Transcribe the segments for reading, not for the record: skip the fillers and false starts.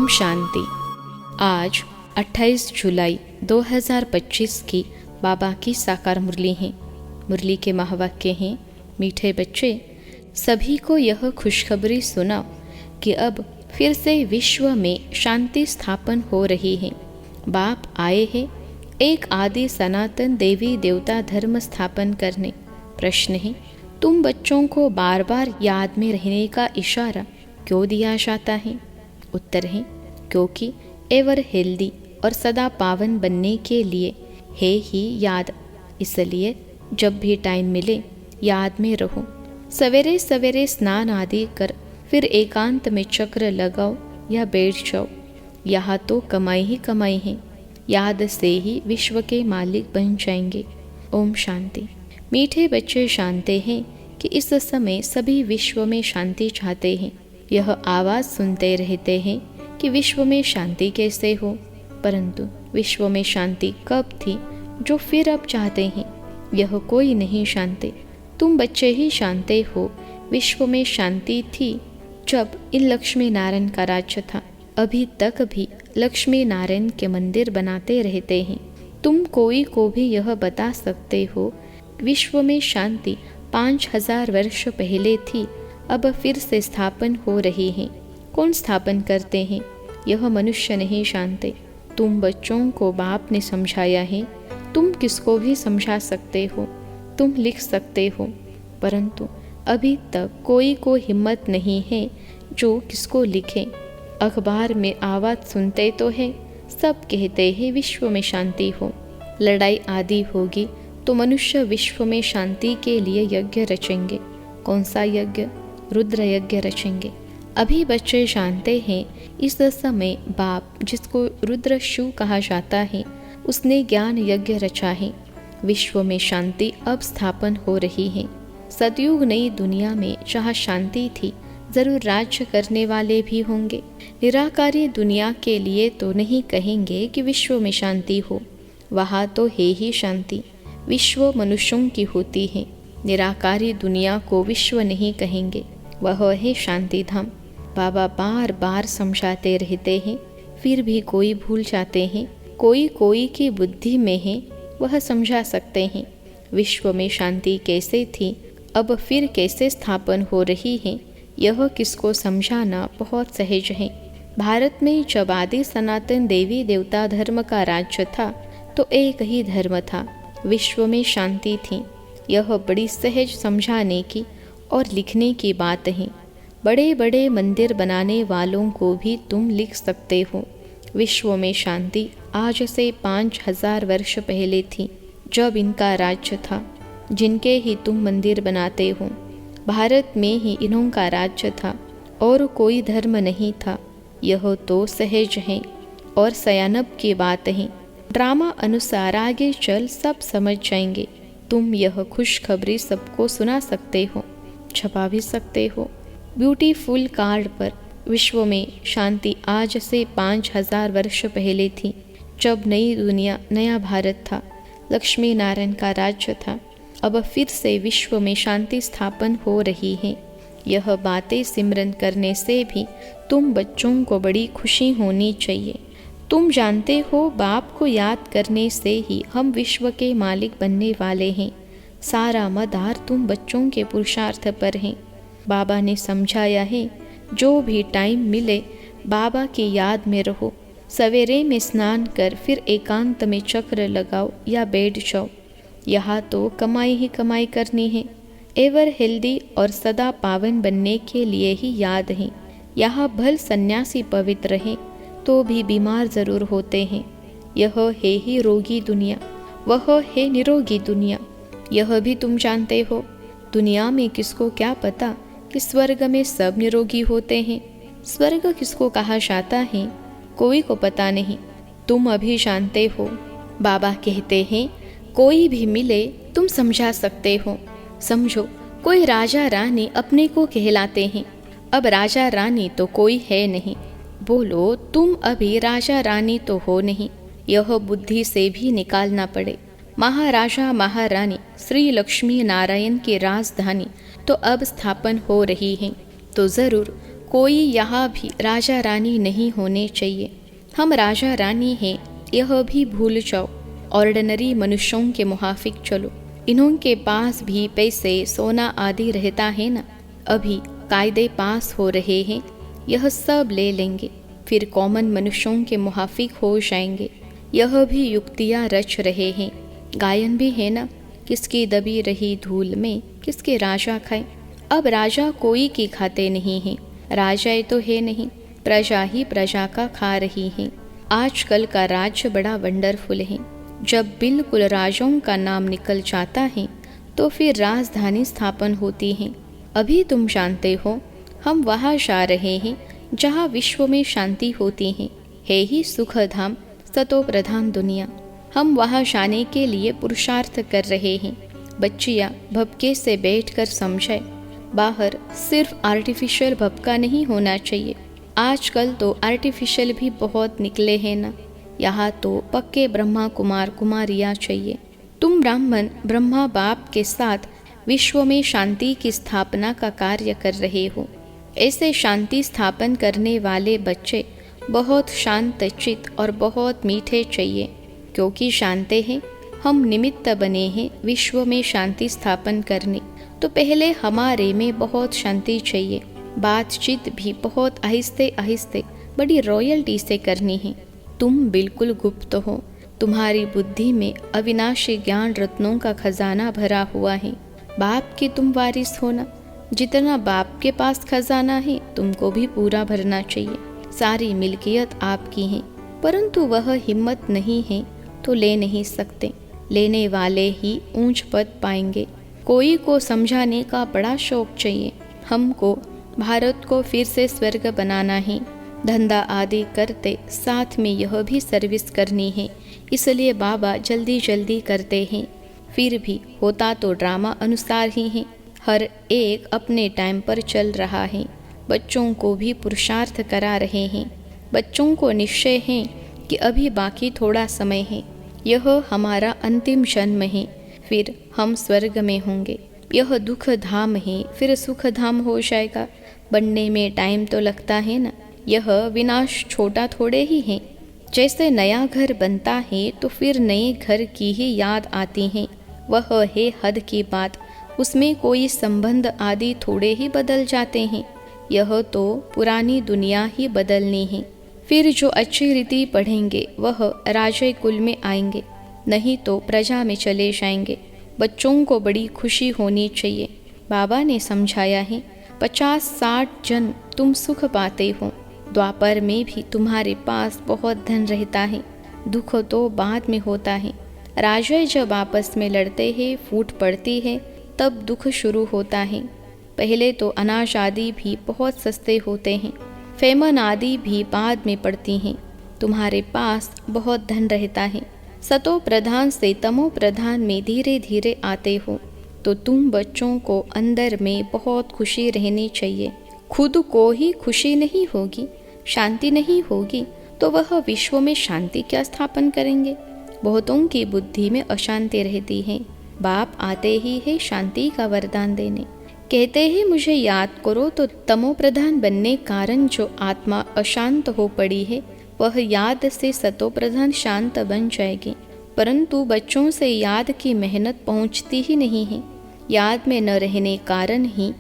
ओम शांति। आज 28 जुलाई 2025 की बाबा की साकार मुरली है। मुरली के महावाक्य हैं, मीठे बच्चे, सभी को यह खुशखबरी सुनाओ कि अब फिर से विश्व में शांति स्थापन हो रही है। बाप आए हैं एक आदि सनातन देवी देवता धर्म स्थापन करने। प्रश्न है, तुम बच्चों को बार बार याद में रहने का इशारा क्यों दिया जाता है? उत्तर है, क्योंकि एवर हेल्दी और सदा पावन बनने के लिए है ही याद। इसलिए जब भी टाइम मिले याद में रहो। सवेरे सवेरे स्नान आदि कर फिर एकांत में चक्र लगाओ या बैठ जाओ। यहाँ तो कमाई ही कमाई है। याद से ही विश्व के मालिक बन जाएंगे। ओम शांति। मीठे बच्चे जानते हैं कि इस समय सभी विश्व में शांति चाहते हैं। यह आवाज़ सुनते रहते हैं कि विश्व में शांति कैसे हो, परंतु विश्व में शांति कब थी जो फिर अब चाहते हैं? यह कोई नहीं जानते। तुम बच्चे ही जानते हो विश्व में शांति थी जब इन लक्ष्मी नारायण का राज्य था। अभी तक भी लक्ष्मी नारायण के मंदिर बनाते रहते हैं। तुम कोई को भी यह बता सकते हो विश्व में शांति 5000 वर्ष पहले थी, अब फिर से स्थापन हो रही है। कौन स्थापन करते हैं? यह मनुष्य नहीं जानते। तुम बच्चों को बाप ने समझाया है। तुम किसको भी समझा सकते हो, तुम लिख सकते हो, परंतु अभी तक कोई को हिम्मत नहीं है जो किसको लिखे। अखबार में आवाज़ सुनते तो है, सब कहते हैं विश्व में शांति हो। लड़ाई आदि होगी तो मनुष्य विश्व में शांति के लिए यज्ञ रचेंगे। कौन सा यज्ञ? रुद्र यज्ञ रचेंगे। अभी बच्चे जानते हैं इस समय बाप, जिसको रुद्र शिव कहा जाता है, उसने ज्ञान यज्ञ रचा है। विश्व में शांति अब स्थापन हो रही है। सतयुग नई दुनिया में जहाँ शांति थी, जरूर राज्य करने वाले भी होंगे। निराकारी दुनिया के लिए तो नहीं कहेंगे कि विश्व में शांति हो, वहाँ तो है ही शांति। विश्व मनुष्यों की होती है। निराकारी दुनिया को विश्व नहीं कहेंगे, वह है शांति धाम। बाबा बार बार समझाते रहते हैं, फिर भी कोई भूल जाते हैं। कोई कोई की बुद्धि में है, वह समझा सकते हैं विश्व में शांति कैसे थी, अब फिर कैसे स्थापन हो रही है। यह किसको समझाना बहुत सहज है। भारत में जब आदि सनातन देवी देवता धर्म का राज्य था तो एक ही धर्म था, विश्व में शांति थी। यह बड़ी सहज समझाने की और लिखने की बात है। बड़े बड़े मंदिर बनाने वालों को भी तुम लिख सकते हो विश्व में शांति आज से 5000 वर्ष पहले थी, जब इनका राज्य था। जिनके ही तुम मंदिर बनाते हो, भारत में ही इन्हों का राज्य था और कोई धर्म नहीं था। यह तो सहज है और सयानब की बात है। ड्रामा अनुसार आगे चल सब समझ जाएंगे। तुम यह खुशखबरी सबको सुना सकते हो, छपा भी सकते हो। ब्यूटीफुल कार्ड पर विश्व में शांति आज से 5000 वर्ष पहले थी, जब नई दुनिया, नया भारत था, लक्ष्मी नारायण का राज्य था। अब फिर से विश्व में शांति स्थापन हो रही है। यह बातें सिमरन करने से भी तुम बच्चों को बड़ी खुशी होनी चाहिए। तुम जानते हो बाप को याद करने से ही हम विश्व के मालिक बनने वाले हैं। सारा मदार तुम बच्चों के पुरुषार्थ पर है। बाबा ने समझाया है, जो भी टाइम मिले बाबा की याद में रहो। सवेरे में स्नान कर फिर एकांत में चक्र लगाओ या बैठ जाओ। यहाँ तो कमाई ही कमाई करनी है। एवर हेल्दी और सदा पावन बनने के लिए ही याद है। यहाँ भल सन्यासी पवित्र हैं तो भी बीमार जरूर होते हैं। यह है ही रोगी दुनिया, वह है निरोगी दुनिया। यह भी तुम जानते हो। दुनिया में किसको क्या पता कि स्वर्ग में सब निरोगी होते हैं। स्वर्ग किसको कहा जाता है, कोई को पता नहीं। तुम अभी जानते हो। बाबा कहते हैं, कोई भी मिले तुम समझा सकते हो। समझो, कोई राजा रानी अपने को कहलाते हैं। अब राजा रानी तो कोई है नहीं। बोलो, तुम अभी राजा रानी तो हो नहीं। यह बुद्धि से भी निकालना पड़े। महाराजा महारानी श्री लक्ष्मी नारायण की राजधानी तो अब स्थापन हो रही है, तो ज़रूर कोई यहाँ भी राजा रानी नहीं होने चाहिए। हम राजा रानी हैं यह भी भूल जाओ। ऑर्डिनरी मनुष्यों के मुहाफिक चलो। इन्हों के पास भी पैसे सोना आदि रहता है ना। अभी कायदे पास हो रहे हैं, यह सब ले लेंगे, फिर कॉमन मनुष्यों के मुहाफिक हो जाएंगे। यह भी युक्तियाँ रच रहे हैं। गायन भी है ना, किसकी दबी रही धूल में किसके राजा खाए। अब राजा कोई की खाते नहीं हैं। राजाए तो है नहीं, प्रजा ही प्रजा का खा रही है। आजकल का राज्य बड़ा वंडरफुल है। जब बिल्कुल राजाओं का नाम निकल जाता है तो फिर राजधानी स्थापन होती है। अभी तुम जानते हो हम वहाँ जा रहे हैं जहाँ विश्व में शांति होती है ही सुख धाम, सतो प्रधान दुनिया। हम वहाँ जाने के लिए पुरुषार्थ कर रहे हैं। बच्चियाँ भपके से बैठकर समझे, बाहर सिर्फ आर्टिफिशियल भपका नहीं होना चाहिए। आजकल तो आर्टिफिशियल भी बहुत निकले हैं ना। यहाँ तो पक्के ब्रह्मा कुमार कुमारियाँ चाहिए। तुम ब्राह्मण ब्रह्मा बाप के साथ विश्व में शांति की स्थापना का कार्य कर रहे हो। ऐसे शांति स्थापन करने वाले बच्चे बहुत शांत चित्त और बहुत मीठे चाहिए, क्योंकि जानते हैं हम निमित्त बने हैं विश्व में शांति स्थापन करने। तो पहले हमारे में बहुत शांति चाहिए। बातचीत भी बहुत आहिस्ते आहिस्ते बड़ी रॉयल्टी से करनी है। तुम बिल्कुल गुप्त हो। तुम्हारी बुद्धि में अविनाशी ज्ञान रत्नों का खजाना भरा हुआ है। बाप की तुम वारिस हो ना। जितना बाप के पास खजाना है तुमको भी पूरा भरना चाहिए। सारी मिल्कियत आपकी है, परंतु वह हिम्मत नहीं है तो ले नहीं सकते। लेने वाले ही ऊंच पद पाएंगे। कोई को समझाने का बड़ा शौक चाहिए। हमको भारत को फिर से स्वर्ग बनाना है। धंधा आदि करते साथ में यह भी सर्विस करनी है, इसलिए बाबा जल्दी जल्दी करते हैं। फिर भी होता तो ड्रामा अनुसार ही है। हर एक अपने टाइम पर चल रहा है। बच्चों को भी पुरुषार्थ करा रहे हैं। बच्चों को निश्चय है कि अभी बाकी थोड़ा समय है। यह हमारा अंतिम जन्म है, फिर हम स्वर्ग में होंगे। यह दुख धाम है, फिर सुख धाम हो जाएगा। बनने में टाइम तो लगता है ना। यह विनाश छोटा थोड़े ही है। जैसे नया घर बनता है तो फिर नए घर की ही याद आती है। वह है हद की बात। उसमें कोई संबंध आदि थोड़े ही बदल जाते हैं। यह तो पुरानी दुनिया ही बदलनी है। फिर जो अच्छी रीति पढ़ेंगे वह राजे कुल में आएंगे, नहीं तो प्रजा में चले जाएंगे। बच्चों को बड़ी खुशी होनी चाहिए। बाबा ने समझाया है, 50-60 जन तुम सुख पाते हो। द्वापर में भी तुम्हारे पास बहुत धन रहता है। दुख तो बाद में होता है। राजा जब आपस में लड़ते हैं, फूट पड़ती है, तब दुख शुरू होता है। पहले तो अनाज आदि भी बहुत सस्ते होते हैं। फेमन आदि भी बाद में पड़ती हैं। तुम्हारे पास बहुत धन रहता है। सतो प्रधान से तमो प्रधान में धीरे धीरे आते हो, तो तुम बच्चों को अंदर में बहुत खुशी रहनी चाहिए। खुद को ही खुशी नहीं होगी, शांति नहीं होगी, तो वह विश्व में शांति क्या स्थापन करेंगे। बहुतों की बुद्धि में अशांति रहती है। बाप आते ही है शांति का वरदान देने। कहते हैं मुझे याद करो, तो तमो प्रधान बनने कारण जो आत्मा अशांत हो पड़ी है वह याद से सतो प्रधान शांत बन जाएगी। परंतु बच्चों से याद की मेहनत पहुंचती ही नहीं है। याद में न रहने कारण ही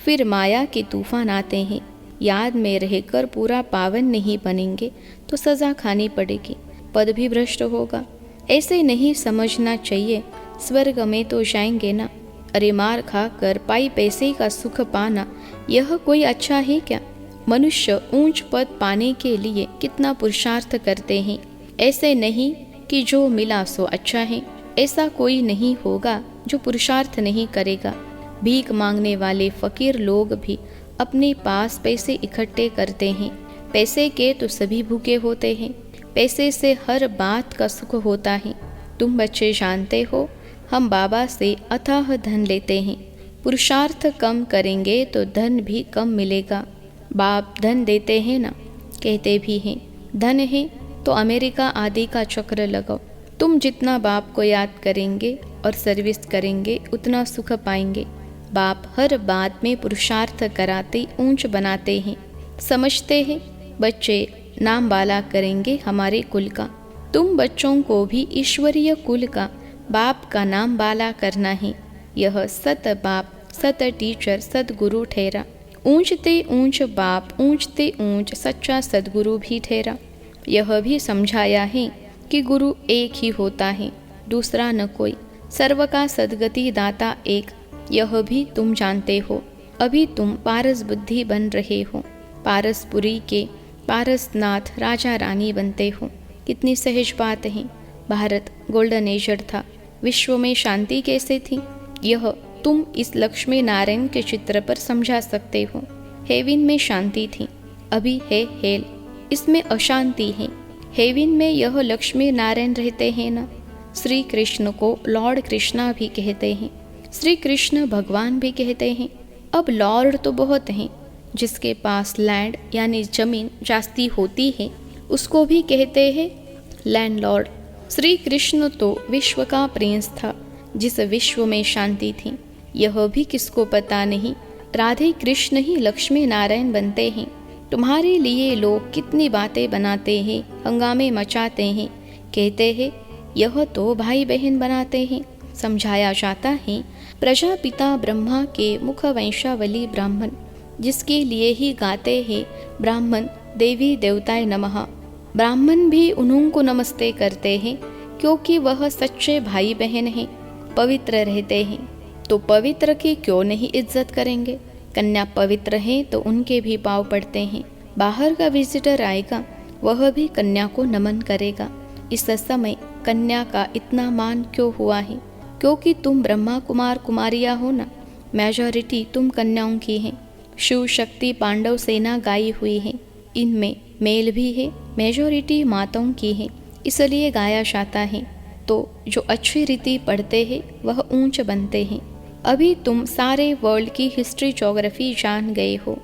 फिर माया के तूफान आते हैं। याद में रहकर पूरा पावन नहीं बनेंगे तो सजा खानी पड़ेगी, पद भी भ्रष्ट होगा। ऐसे नहीं समझना चाहिए। स्वर्ग में तो जाएंगे ना। अरे मार खाकर पाई पैसे का सुख पाना यह कोई अच्छा है क्या। मनुष्य ऊंच पद पाने के लिए कितना पुरुषार्थ करते हैं। ऐसे नहीं कि जो मिला सो अच्छा है। ऐसा कोई नहीं होगा जो पुरुषार्थ नहीं करेगा। भीख मांगने वाले फकीर लोग भी अपने पास पैसे इकट्ठे करते हैं। पैसे के तो सभी भूखे होते हैं। पैसे से हर बात का सुख होता है। तुम बच्चे जानते हो हम बाबा से अथाह धन लेते हैं। पुरुषार्थ कम करेंगे तो धन भी कम मिलेगा। बाप धन देते हैं ना, कहते भी हैं धन है तो अमेरिका आदि का चक्र लगाओ। तुम जितना बाप को याद करेंगे और सर्विस करेंगे उतना सुख पाएंगे। बाप हर बात में पुरुषार्थ कराते ऊंच बनाते हैं। समझते हैं बच्चे नाम बाला करेंगे हमारे कुल का। तुम बच्चों को भी ईश्वरीय कुल का बाप का नाम बाला करना है। यह सत बाप, सत टीचर, सदगुरु ठहरा। ऊंचते ऊंच बाप, ऊंचते ऊंच सच्चा सदगुरु भी ठहरा। यह भी समझाया है कि गुरु एक ही होता है, दूसरा न कोई। सर्व का सदगति दाता एक, यह भी तुम जानते हो। अभी तुम पारस बुद्धि बन रहे हो। पारसपुरी के पारसनाथ राजा रानी बनते हो। कितनी सहज बात है। भारत गोल्डन एजर था, विश्व में शांति कैसे थी, यह तुम इस लक्ष्मी नारायण के चित्र पर समझा सकते हो। हेविन में शांति थी, अभी है हेल, इसमें अशांति है। हेविन में यह लक्ष्मी नारायण रहते हैं ना। श्री कृष्ण को लॉर्ड कृष्णा भी कहते हैं, श्री कृष्ण भगवान भी कहते हैं। अब लॉर्ड तो बहुत हैं, जिसके पास लैंड यानी जमीन जास्ती होती है उसको भी कहते हैं लैंडलॉर्ड। श्री कृष्ण तो विश्व का प्रिंस था, जिस विश्व में शांति थी, यह भी किसको पता नहीं। राधे कृष्ण ही लक्ष्मी नारायण बनते हैं। तुम्हारे लिए लोग कितनी बातें बनाते हैं, हंगामे मचाते हैं, कहते हैं यह तो भाई बहन बनाते हैं। समझाया जाता है प्रजापिता ब्रह्मा के मुख वंशावली ब्राह्मण, जिसके लिए ही गाते हैं ब्राह्मण देवी देवताय नमः। ब्राह्मण भी उन्हों को नमस्ते करते हैं, क्योंकि वह सच्चे भाई बहन हैं, पवित्र रहते हैं। तो पवित्र की क्यों नहीं इज्जत करेंगे। कन्या पवित्र है तो उनके भी पाँव पड़ते हैं। बाहर का विजिटर आएगा, वह भी कन्या को नमन करेगा। इस समय कन्या का इतना मान क्यों हुआ है, क्योंकि तुम ब्रह्मा कुमार कुमारियाँ हो ना। मेजॉरिटी तुम कन्याओं की है। शिव शक्ति पांडव सेना गाई हुई है, इनमें मेल भी है, मेजॉरिटी माताओं की है, इसलिए गाया जाता है। तो जो अच्छी रीति पढ़ते हैं वह ऊंच बनते हैं। अभी तुम सारे वर्ल्ड की हिस्ट्री ज्योग्राफी जान गए हो।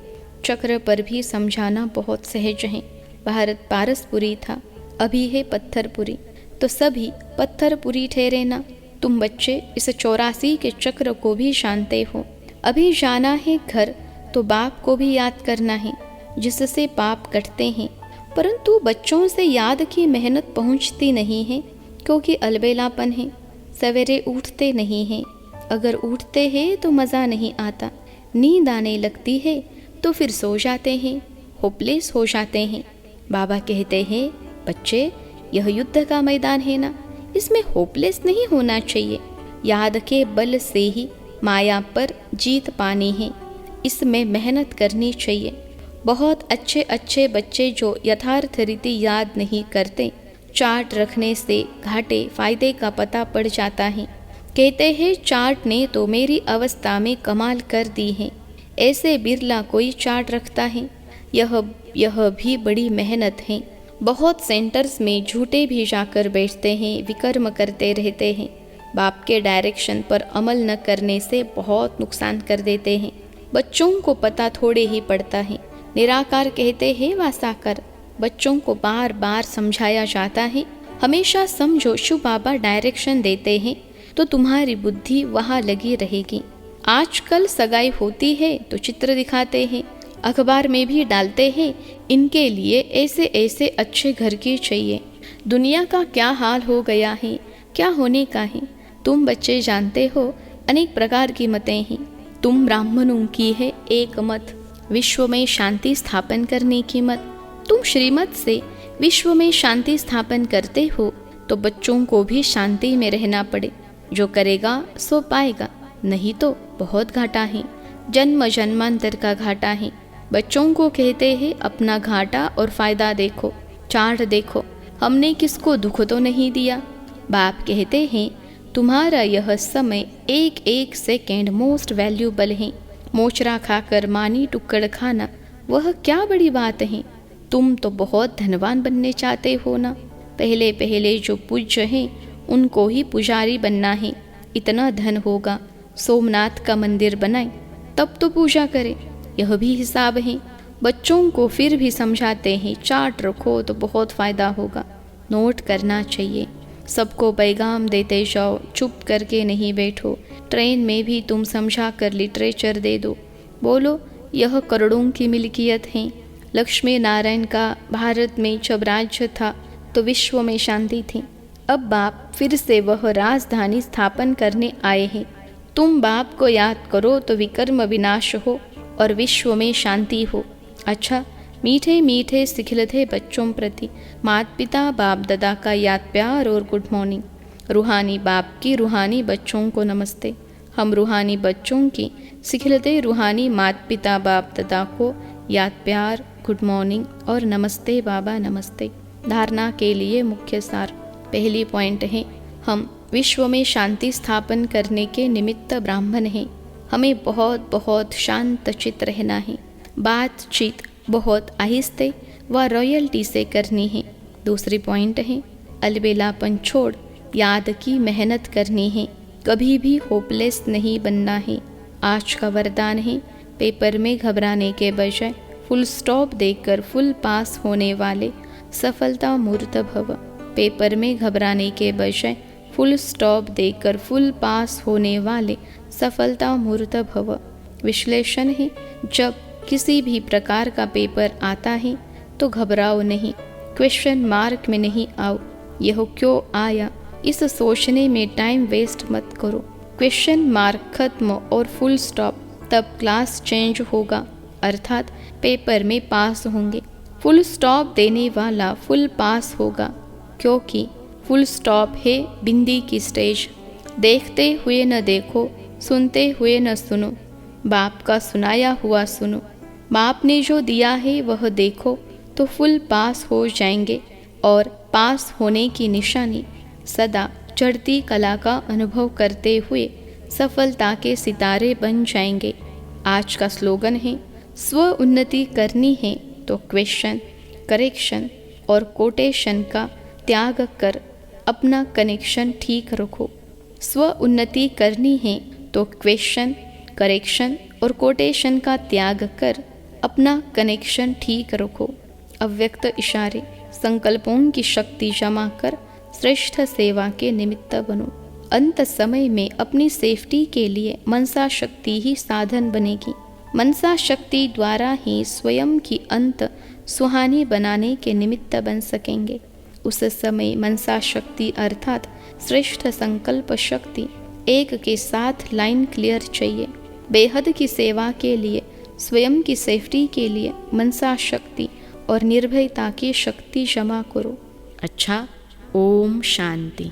चक्र पर भी समझाना बहुत सहज है। भारत पारसपुरी था, अभी है पत्थरपुरी, तो सभी पत्थरपुरी ठहरे ना। तुम बच्चे इस 84 के चक्र को भी जानते हो। अभी जाना है घर तो बाप को भी याद करना है, जिससे पाप कटते हैं। परंतु बच्चों से याद की मेहनत पहुंचती नहीं है, क्योंकि अलबेलापन है। सवेरे उठते नहीं हैं, अगर उठते हैं तो मज़ा नहीं आता। नींद आने लगती है तो फिर सो जाते हैं, होपलेस हो जाते हैं। बाबा कहते हैं बच्चे यह युद्ध का मैदान है ना, इसमें होपलेस नहीं होना चाहिए। याद के बल से ही माया पर जीत पानी है, इसमें मेहनत करनी चाहिए। बहुत अच्छे अच्छे बच्चे जो यथार्थ रीति याद नहीं करते, चार्ट रखने से घाटे फायदे का पता पड़ जाता है। कहते हैं चार्ट ने तो मेरी अवस्था में कमाल कर दी है। ऐसे बिरला कोई चार्ट रखता है। यह भी बड़ी मेहनत है। बहुत सेंटर्स में झूठे भी जाकर बैठते हैं, विकर्म करते रहते हैं। बाप के डायरेक्शन पर अमल न करने से बहुत नुकसान कर देते हैं। बच्चों को पता थोड़े ही पड़ता है। निराकार कहते हैं वा साकार। बच्चों को बार बार समझाया जाता है, हमेशा समझो शिव बाबा डायरेक्शन देते हैं तो तुम्हारी बुद्धि वहाँ लगी रहेगी। आजकल सगाई होती है तो चित्र दिखाते हैं, अखबार में भी डालते हैं, इनके लिए ऐसे ऐसे अच्छे घर की चाहिए। दुनिया का क्या हाल हो गया है, क्या होने का है। तुम बच्चे जानते हो अनेक प्रकार की मतें हैं। तुम ब्राह्मणों की है एक मत, विश्व में शांति स्थापन करने की मत। तुम श्रीमत से विश्व में शांति स्थापन करते हो तो बच्चों को भी शांति में रहना पड़े। जो करेगा सो पाएगा, नहीं तो बहुत घाटा है, जन्म जन्मांतर का घाटा है। बच्चों को कहते हैं अपना घाटा और फायदा देखो, चार्ट देखो, हमने किसको दुख तो नहीं दिया। बाप कहते हैं तुम्हारा यह समय एक एक सेकेंड मोस्ट वैल्यूबल है। मोचरा खाकर मानी टुक्कड़ खाना वह क्या बड़ी बात है। तुम तो बहुत धनवान बनने चाहते हो ना। पहले पहले जो पूज्य हैं उनको ही पुजारी बनना है। इतना धन होगा, सोमनाथ का मंदिर बनाए तब तो पूजा करें, यह भी हिसाब है। बच्चों को फिर भी समझाते हैं चार्ट रखो तो बहुत फ़ायदा होगा, नोट करना चाहिए। सबको पैगाम देते जाओ, चुप करके नहीं बैठो। ट्रेन में भी तुम समझा कर लिटरेचर दे दो, बोलो यह करोड़ों की मिल्कियत है, लक्ष्मी नारायण का भारत में जब राज्य था तो विश्व में शांति थी। अब बाप फिर से वह राजधानी स्थापन करने आए हैं। तुम बाप को याद करो तो विकर्म विनाश हो और विश्व में शांति हो। अच्छा, मीठे मीठे सिखिलते बच्चों प्रति माता पिता बाप दादा का याद प्यार और गुड मॉर्निंग। रूहानी बाप की रूहानी बच्चों को नमस्ते। हम रूहानी बच्चों की सिखिलते रूहानी माता पिता बाप दादा को याद प्यार, गुड मॉर्निंग और नमस्ते बाबा नमस्ते। धारणा के लिए मुख्य सार। पहली पॉइंट है, हम विश्व में शांति स्थापन करने के निमित्त ब्राह्मण हैं। हमें बहुत बहुत शांत चित्त रहना है। बातचीत बहुत आहिस्ते व रॉयल्टी से करनी है। दूसरी पॉइंट है, अलबेलापन छोड़ याद की मेहनत करनी है। कभी भी होपलेस नहीं बनना है। आज का वरदान है, पेपर में घबराने के बजाय फुल स्टॉप देकर फुल पास होने वाले सफलता मूर्त भव। पेपर में घबराने के बजाय फुल स्टॉप देकर फुल पास होने वाले सफलता मूर्त भव। विश्लेषण है, जब किसी भी प्रकार का पेपर आता है तो घबराओ नहीं, क्वेश्चन मार्क में नहीं आओ। यह क्यों आया इस सोचने में टाइम वेस्ट मत करो। क्वेश्चन मार्क खत्म और फुल स्टॉप, तब क्लास चेंज होगा, अर्थात पेपर में पास होंगे। फुल स्टॉप देने वाला फुल पास होगा, क्योंकि फुल स्टॉप है बिंदी की स्टेज। देखते हुए न देखो, सुनते हुए न सुनो, बाप का सुनाया हुआ सुनो। बाप ने जो दिया है वह देखो तो फुल पास हो जाएंगे। और पास होने की निशानी सदा चढ़ती कला का अनुभव करते हुए सफलता के सितारे बन जाएंगे। आज का स्लोगन है, स्व उन्नति करनी है तो क्वेश्चन, करेक्शन और कोटेशन का त्याग कर अपना कनेक्शन ठीक रखो। स्व उन्नति करनी है तो क्वेश्चन, करेक्शन और कोटेशन का त्याग कर अपना कनेक्शन ठीक रखो। अव्यक्त इशारे, संकल्पों की शक्ति जमा कर श्रेष्ठ सेवा के निमित्त बनो। अंत समय में अपनी सेफ्टी के लिए मनसा शक्ति ही साधन बनेगी। मनसा शक्ति द्वारा ही स्वयं की अंत सुहानी बनाने के निमित्त बन सकेंगे। उस समय मनसा शक्ति अर्थात श्रेष्ठ संकल्प शक्ति एक के साथ लाइन क्लियर चाहिए। बेहद की सेवा के लिए, स्वयं की सेफ्टी के लिए मनसा शक्ति और निर्भयता की शक्ति जमा करो। अच्छा, ओम शांति।